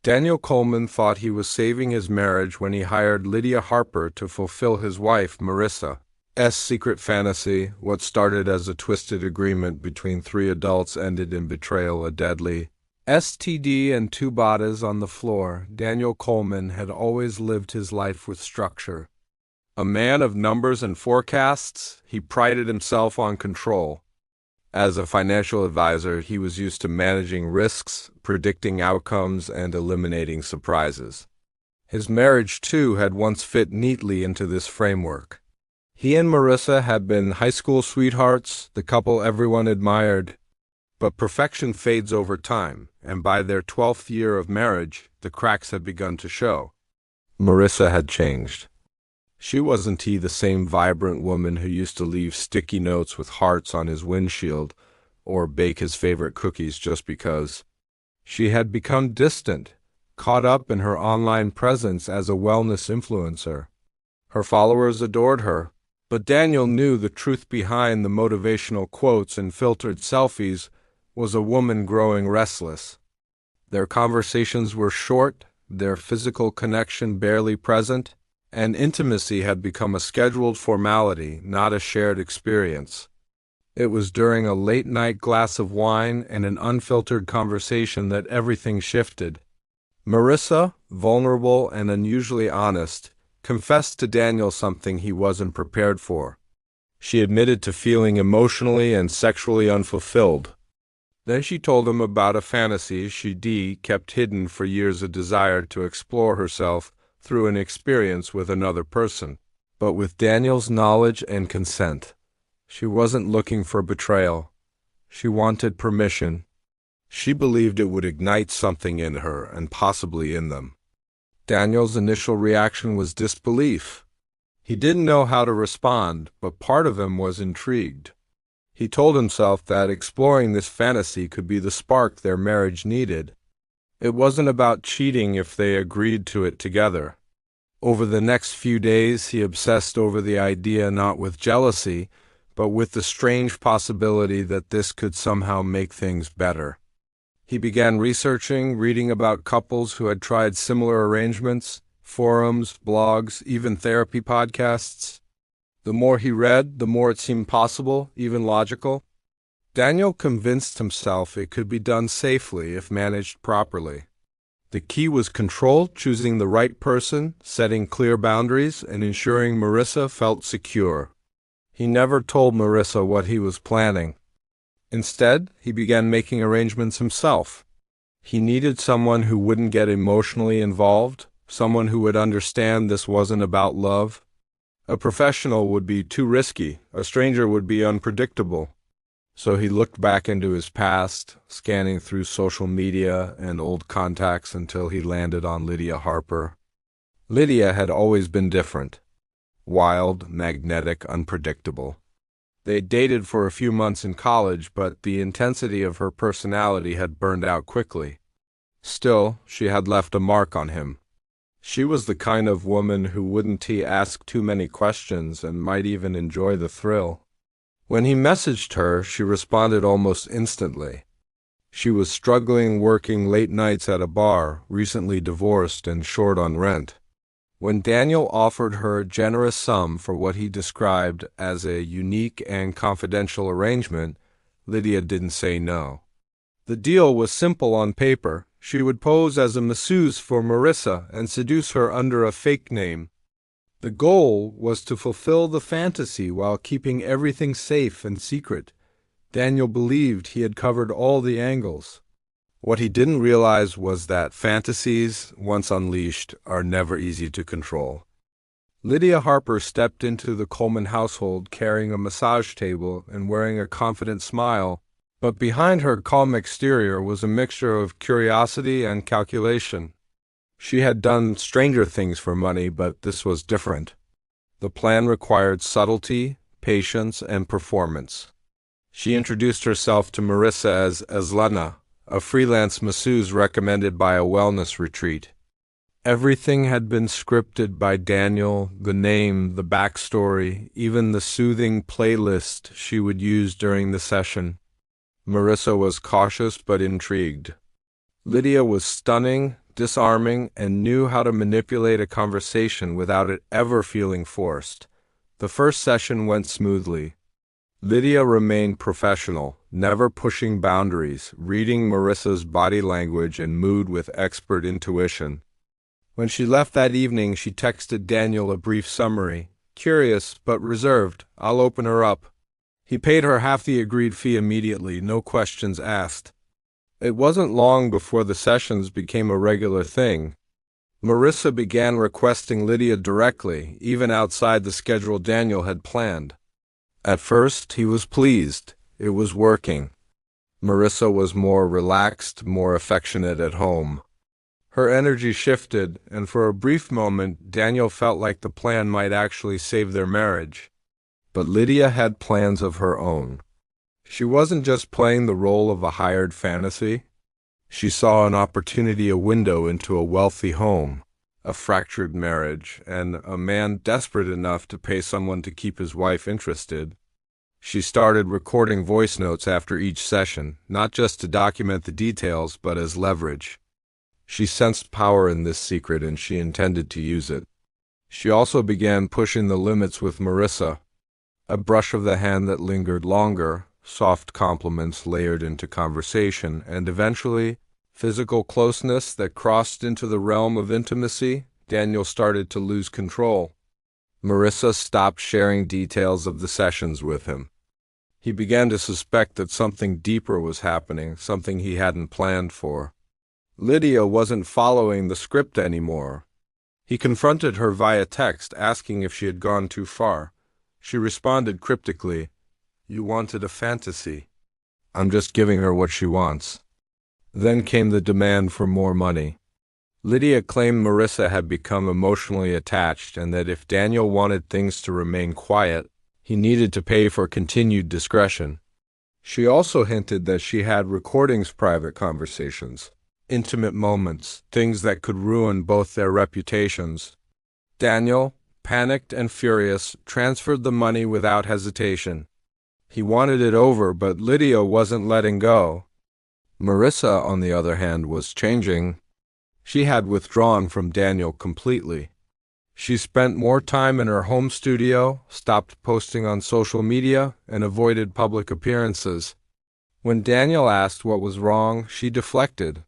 Daniel Coleman thought he was saving his marriage when he hired Lydia Harper to fulfill his wife Marissa's secret fantasy. What started as a twisted agreement between three adults ended in betrayal, a deadly STD, and two bodies on the floor. Daniel Coleman had always lived his life with structure. A man of numbers and forecasts, he prided himself on control. As a financial advisor, he was used to managing risks, predicting outcomes, and eliminating surprises. His marriage, too, had once fit neatly into this framework. He and Marissa had been high school sweethearts, the couple everyone admired. But perfection fades over time, and by their 12th year of marriage, the cracks had begun to show. Marissa had changed. She wasn't the same vibrant woman who used to leave sticky notes with hearts on his windshield or bake his favorite cookies just because. She had become distant, caught up in her online presence as a wellness influencer. Her followers adored her, but Daniel knew the truth behind the motivational quotes and filtered selfies was a woman growing restless. Their conversations were short, their physical connection barely present, and intimacy had become a scheduled formality, not a shared experience. It was during a late-night glass of wine and an unfiltered conversation that everything shifted. Marissa, vulnerable and unusually honest, confessed to Daniel something he wasn't prepared for. She admitted to feeling emotionally and sexually unfulfilled. Then she told him about a fantasy she kept hidden for years, a desire to explore herself through an experience with another person. But with Daniel's knowledge and consent, she wasn't looking for betrayal. She wanted permission. She believed it would ignite something in her and possibly in them. Daniel's initial reaction was disbelief. He didn't know how to respond, but part of him was intrigued. He told himself that exploring this fantasy could be the spark their marriage needed. It wasn't about cheating if they agreed to it together. Over the next few days, he obsessed over the idea, not with jealousy, but with the strange possibility that this could somehow make things better. He began researching, reading about couples who had tried similar arrangements, forums, blogs, even therapy podcasts. The more he read, the more it seemed possible, even logical. Daniel convinced himself it could be done safely if managed properly. The key was control, choosing the right person, setting clear boundaries, and ensuring Marissa felt secure. He never told Marissa what he was planning. Instead, he began making arrangements himself. He needed someone who wouldn't get emotionally involved, someone who would understand this wasn't about love. A professional would be too risky, a stranger would be unpredictable. So he looked back into his past, scanning through social media and old contacts until he landed on Lydia Harper. Lydia had always been different. Wild, magnetic, unpredictable. They dated for a few months in college, but the intensity of her personality had burned out quickly. Still, she had left a mark on him. She was the kind of woman who wouldn't ask too many questions and might even enjoy the thrill. When he messaged her, she responded almost instantly. She was struggling, working late nights at a bar, recently divorced and short on rent. When Daniel offered her a generous sum for what he described as a unique and confidential arrangement, Lydia didn't say no. The deal was simple on paper. She would pose as a masseuse for Marissa and seduce her under a fake name. The goal was to fulfill the fantasy while keeping everything safe and secret. Daniel believed he had covered all the angles. What he didn't realize was that fantasies, once unleashed, are never easy to control. Lydia Harper stepped into the Coleman household carrying a massage table and wearing a confident smile, but behind her calm exterior was a mixture of curiosity and calculation. She had done stranger things for money, but this was different. The plan required subtlety, patience, and performance. She introduced herself to Marissa as Lena, a freelance masseuse recommended by a wellness retreat. Everything had been scripted by Daniel, the name, the backstory, even the soothing playlist she would use during the session. Marissa was cautious but intrigued. Lydia was stunning, disarming, and knew how to manipulate a conversation without it ever feeling forced. The first session went smoothly. Lydia remained professional, never pushing boundaries, reading Marissa's body language and mood with expert intuition. When she left that evening, she texted Daniel a brief summary. "Curious, but reserved. I'll open her up." He paid her half the agreed fee immediately, no questions asked. It wasn't long before the sessions became a regular thing. Marissa began requesting Lydia directly, even outside the schedule Daniel had planned. At first, he was pleased. It was working. Marissa was more relaxed, more affectionate at home. Her energy shifted, and for a brief moment, Daniel felt like the plan might actually save their marriage. But Lydia had plans of her own. She wasn't just playing the role of a hired fantasy. She saw an opportunity, a window into a wealthy home, a fractured marriage, and a man desperate enough to pay someone to keep his wife interested. She started recording voice notes after each session, not just to document the details, but as leverage. She sensed power in this secret, and she intended to use it. She also began pushing the limits with Marissa. A brush of the hand that lingered longer, soft compliments layered into conversation, and eventually, physical closeness that crossed into the realm of intimacy. Daniel started to lose control. Marissa stopped sharing details of the sessions with him. He began to suspect that something deeper was happening, something he hadn't planned for. Lydia wasn't following the script anymore. He confronted her via text, asking if she had gone too far. She responded cryptically, "You wanted a fantasy. I'm just giving her what she wants." Then came the demand for more money. Lydia claimed Marissa had become emotionally attached and that if Daniel wanted things to remain quiet, he needed to pay for continued discretion. She also hinted that she had recordings, private conversations, intimate moments, things that could ruin both their reputations. Daniel, panicked and furious, transferred the money without hesitation. He wanted it over, but Lydia wasn't letting go. Marissa, on the other hand, was changing. She had withdrawn from Daniel completely. She spent more time in her home studio, stopped posting on social media, and avoided public appearances. When Daniel asked what was wrong, she deflected.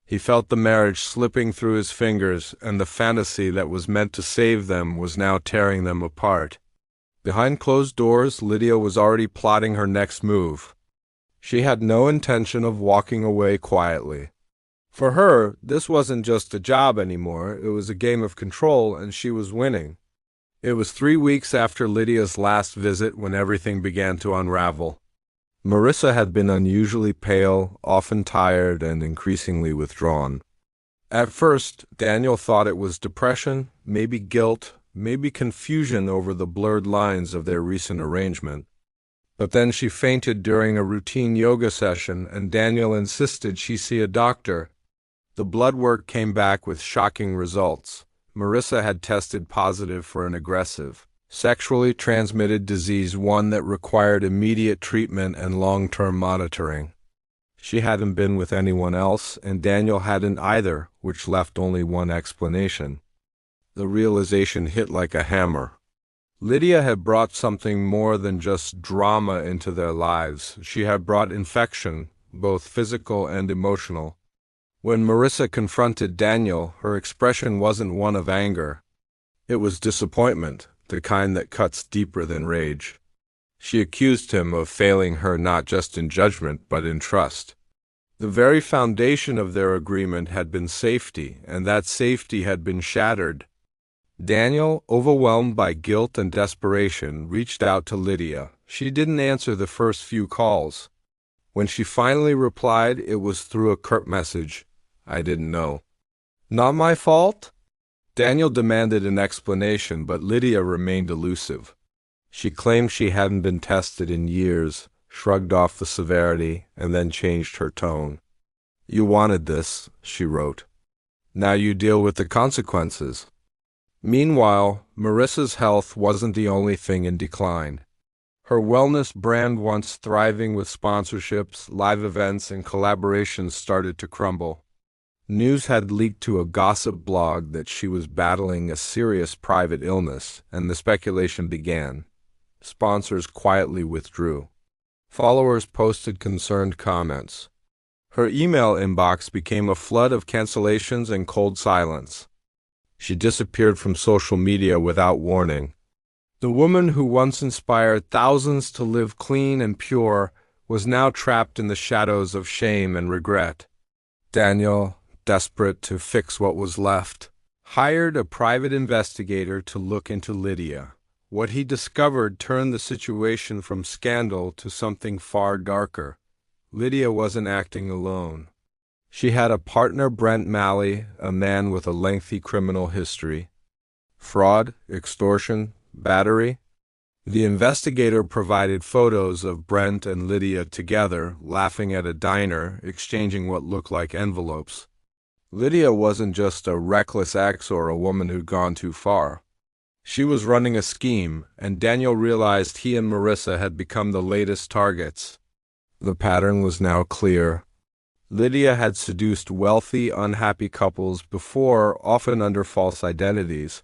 He felt the marriage slipping through his fingers, and the fantasy that was meant to save them was now tearing them apart. Behind closed doors, Lydia was already plotting her next move. She had no intention of walking away quietly. For her, this wasn't just a job anymore, it was a game of control, and she was winning. It was 3 weeks after Lydia's last visit when everything began to unravel. Marissa had been unusually pale, often tired, and increasingly withdrawn. At first, Daniel thought it was depression, maybe guilt, maybe confusion over the blurred lines of their recent arrangement. But then she fainted during a routine yoga session, and Daniel insisted she see a doctor. The blood work came back with shocking results. Marissa had tested positive for an aggressive, sexually transmitted disease, one that required immediate treatment and long-term monitoring. She hadn't been with anyone else, and Daniel hadn't either, which left only one explanation. The realization hit like a hammer. Lydia had brought something more than just drama into their lives. She had brought infection, both physical and emotional. When Marissa confronted Daniel, her expression wasn't one of anger. It was disappointment, the kind that cuts deeper than rage. She accused him of failing her not just in judgment, but in trust. The very foundation of their agreement had been safety, and that safety had been shattered. Daniel, overwhelmed by guilt and desperation, reached out to Lydia. She didn't answer the first few calls. When she finally replied, it was through a curt message. "I didn't know." "Not my fault?" Daniel demanded an explanation, but Lydia remained elusive. She claimed she hadn't been tested in years, shrugged off the severity, and then changed her tone. "You wanted this," she wrote. "Now you deal with the consequences." Meanwhile, Marissa's health wasn't the only thing in decline. Her wellness brand, once thriving with sponsorships, live events, and collaborations, started to crumble. News had leaked to a gossip blog that she was battling a serious private illness, and the speculation began. Sponsors quietly withdrew. Followers posted concerned comments. Her email inbox became a flood of cancellations and cold silence. She disappeared from social media without warning. The woman who once inspired thousands to live clean and pure was now trapped in the shadows of shame and regret. Daniel, desperate to fix what was left, hired a private investigator to look into Lydia. What he discovered turned the situation from scandal to something far darker. Lydia wasn't acting alone. She had a partner, Brent Malley, a man with a lengthy criminal history. Fraud, extortion, battery. The investigator provided photos of Brent and Lydia together, laughing at a diner, exchanging what looked like envelopes. Lydia wasn't just a reckless ex or a woman who'd gone too far. She was running a scheme, and Daniel realized he and Marissa had become the latest targets. The pattern was now clear. Lydia had seduced wealthy, unhappy couples before, often under false identities.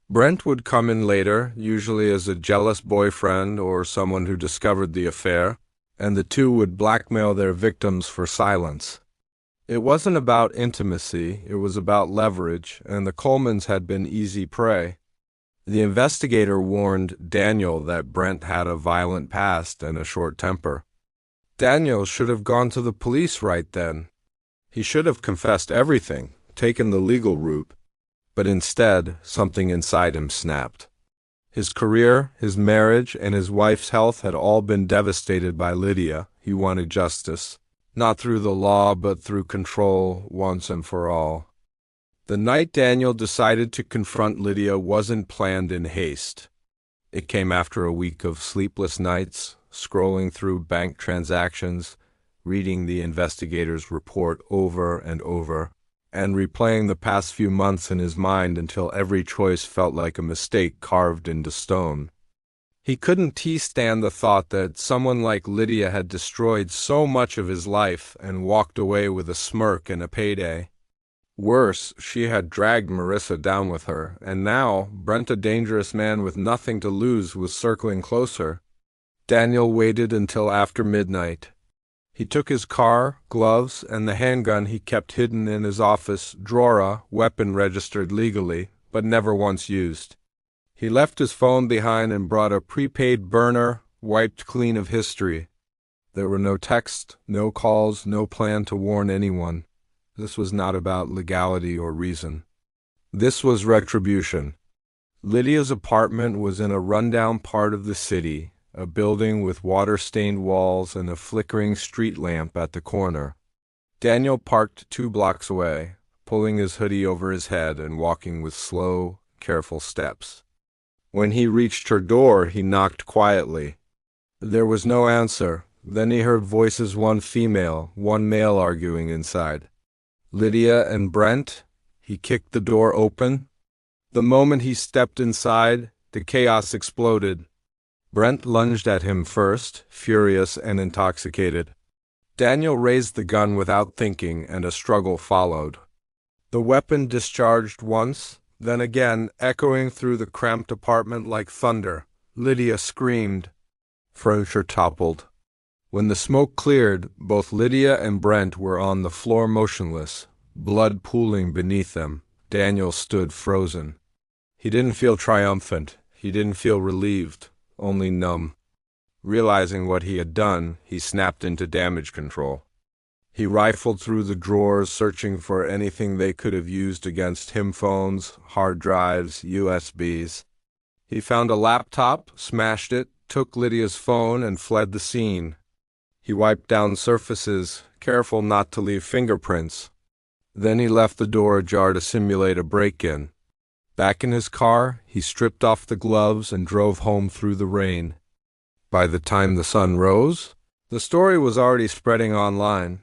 Brent would come in later, usually as a jealous boyfriend or someone who discovered the affair, and the two would blackmail their victims for silence. It wasn't about intimacy, it was about leverage, and the Colemans had been easy prey. The investigator warned Daniel that Brent had a violent past and a short temper. Daniel should have gone to the police right then. He should have confessed everything, taken the legal route. But instead, something inside him snapped. His career, his marriage, and his wife's health had all been devastated by Lydia. He wanted justice, not through the law, but through control, once and for all. The night Daniel decided to confront Lydia wasn't planned in haste. It came after a week of sleepless nights, scrolling through bank transactions, reading the investigator's report over and over, and replaying the past few months in his mind until every choice felt like a mistake carved into stone. He couldn't stand the thought that someone like Lydia had destroyed so much of his life and walked away with a smirk and a payday. Worse, she had dragged Marissa down with her, and now Brent, a dangerous man with nothing to lose, was circling closer. Daniel waited until after midnight. He took his car, gloves, and the handgun he kept hidden in his office drawer, weapon registered legally, but never once used. He left his phone behind and brought a prepaid burner, wiped clean of history. There were no texts, no calls, no plan to warn anyone. This was not about legality or reason. This was retribution. Lydia's apartment was in a rundown part of the city, a building with water-stained walls and a flickering street lamp at the corner. Daniel parked 2 blocks away, pulling his hoodie over his head and walking with slow, careful steps. When he reached her door, he knocked quietly. There was no answer. Then he heard voices, one female, one male, arguing inside. Lydia and Brent? He kicked the door open. The moment he stepped inside, the chaos exploded. Brent lunged at him first, furious and intoxicated. Daniel raised the gun without thinking, and a struggle followed. The weapon discharged once, then again, echoing through the cramped apartment like thunder. Lydia screamed. Furniture toppled. When the smoke cleared, both Lydia and Brent were on the floor motionless, blood pooling beneath them. Daniel stood frozen. He didn't feel triumphant. He didn't feel relieved. Only numb. Realizing what he had done, he snapped into damage control. He rifled through the drawers, searching for anything they could have used against him: phones, hard drives, USBs. He found a laptop, smashed it, took Lydia's phone, and fled the scene. He wiped down surfaces, careful not to leave fingerprints. Then he left the door ajar to simulate a break-in. Back in his car, he stripped off the gloves and drove home through the rain. By the time the sun rose, the story was already spreading online.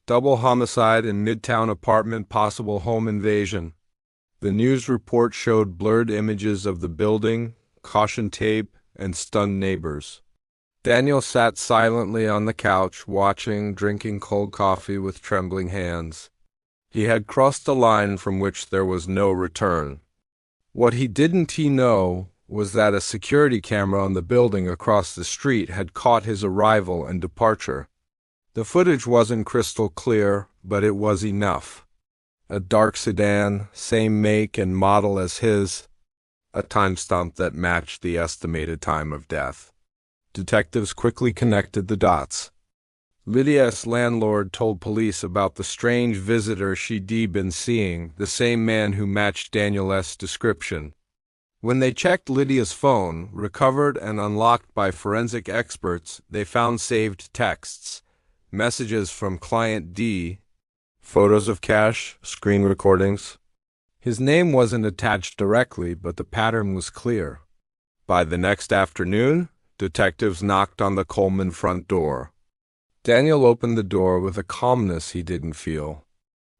Double homicide in Midtown apartment, possible home invasion. The news report showed blurred images of the building, caution tape, and stunned neighbors. Daniel sat silently on the couch, watching, drinking cold coffee with trembling hands. He had crossed a line from which there was no return. What he didn't know was that a security camera on the building across the street had caught his arrival and departure. The footage wasn't crystal clear, but it was enough. A dark sedan, same make and model as his, a timestamp that matched the estimated time of death. Detectives quickly connected the dots. Lydia's landlord told police about the strange visitor she'd been seeing, the same man who matched Daniel's description. When they checked Lydia's phone, recovered and unlocked by forensic experts, they found saved texts, messages from client D, photos of cash, screen recordings. His name wasn't attached directly, but the pattern was clear. By the next afternoon, detectives knocked on the Coleman front door. Daniel opened the door with a calmness he didn't feel.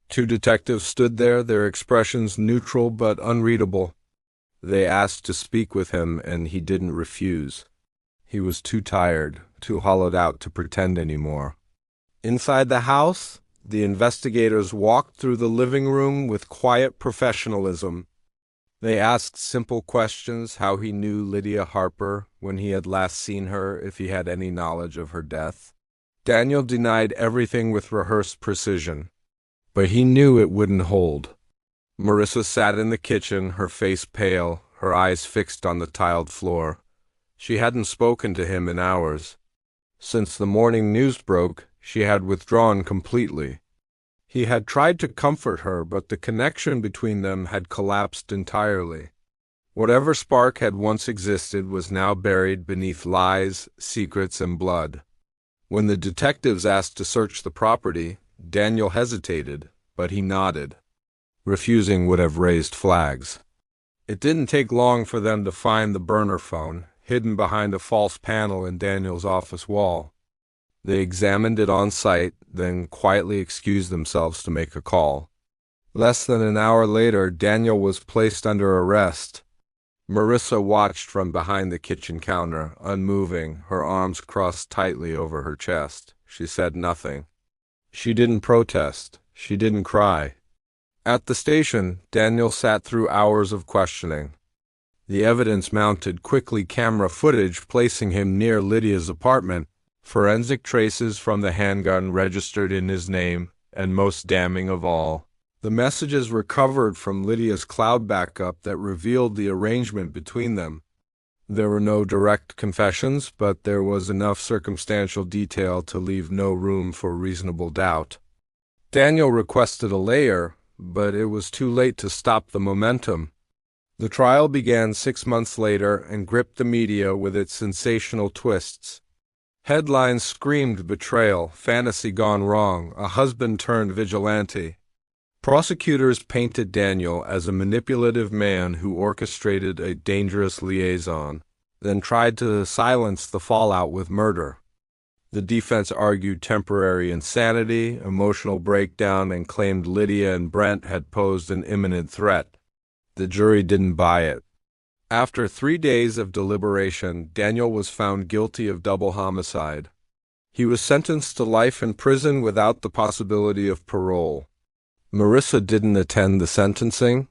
Two detectives stood there, their expressions neutral but unreadable. They asked to speak with him, and he didn't refuse. He was too tired, too hollowed out to pretend anymore. Inside the house, the investigators walked through the living room with quiet professionalism. They asked simple questions: how he knew Lydia Harper, when he had last seen her, if he had any knowledge of her death. Daniel denied everything with rehearsed precision, but he knew it wouldn't hold. Marissa sat in the kitchen, her face pale, her eyes fixed on the tiled floor. She hadn't spoken to him in hours. Since the morning news broke, she had withdrawn completely. He had tried to comfort her, but the connection between them had collapsed entirely. Whatever spark had once existed was now buried beneath lies, secrets, and blood. When the detectives asked to search the property, Daniel hesitated, but he nodded. Refusing would have raised flags. It didn't take long for them to find the burner phone, hidden behind a false panel in Daniel's office wall. They examined it on site, then quietly excused themselves to make a call. Less than an hour later, Daniel was placed under arrest. Marissa watched from behind the kitchen counter, unmoving, her arms crossed tightly over her chest. She said nothing. She didn't protest. She didn't cry. At the station, Daniel sat through hours of questioning. The evidence mounted quickly: camera footage placing him near Lydia's apartment, forensic traces from the handgun registered in his name, and most damning of all, the messages recovered from Lydia's cloud backup that revealed the arrangement between them. There were no direct confessions, but there was enough circumstantial detail to leave no room for reasonable doubt. Daniel requested a lawyer, but it was too late to stop the momentum. The trial began 6 months later and gripped the media with its sensational twists. Headlines screamed betrayal, fantasy gone wrong, a husband turned vigilante. Prosecutors painted Daniel as a manipulative man who orchestrated a dangerous liaison, then tried to silence the fallout with murder. The defense argued temporary insanity, emotional breakdown, and claimed Lydia and Brent had posed an imminent threat. The jury didn't buy it. After 3 days of deliberation, Daniel was found guilty of double homicide. He was sentenced to life in prison without the possibility of parole. Marissa didn't attend the sentencing.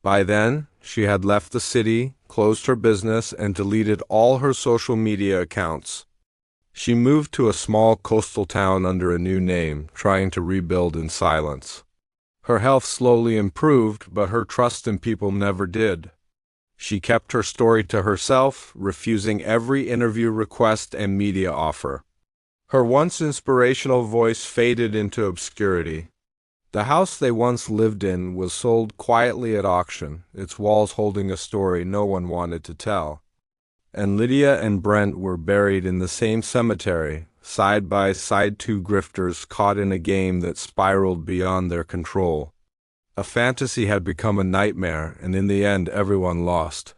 By then, she had left the city, closed her business, and deleted all her social media accounts. She moved to a small coastal town under a new name, trying to rebuild in silence. Her health slowly improved, but her trust in people never did. She kept her story to herself, refusing every interview request and media offer. Her once inspirational voice faded into obscurity. The house they once lived in was sold quietly at auction, its walls holding a story no one wanted to tell. And Lydia and Brent were buried in the same cemetery, side by side, two grifters caught in a game that spiraled beyond their control. A fantasy had become a nightmare, and in the end everyone lost.